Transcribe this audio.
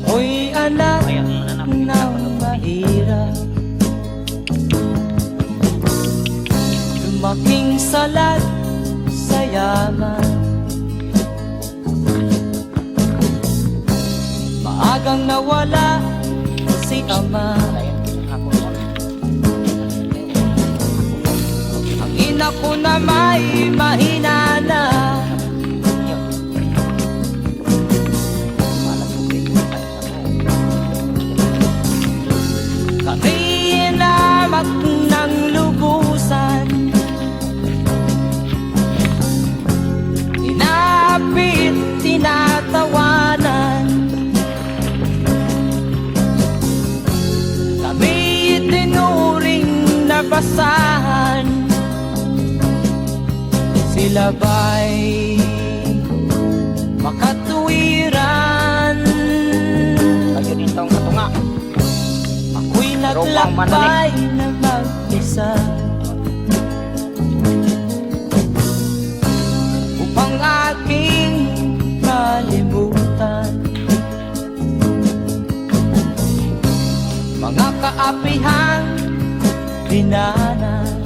Ako'y anak ng mahirap, lumaking salat sa yaman. Maagang nawala si ama, ang ina ko na may mahina na. Kami inamak ng lubusan, inapit, tinatawanan. Kami itinuring na basahan, sila ba'y makatuwiran? Ayun itong katunga. Ako'y naglakbay na mag-isa upang aking kalimutan mga kaapihang dinanas.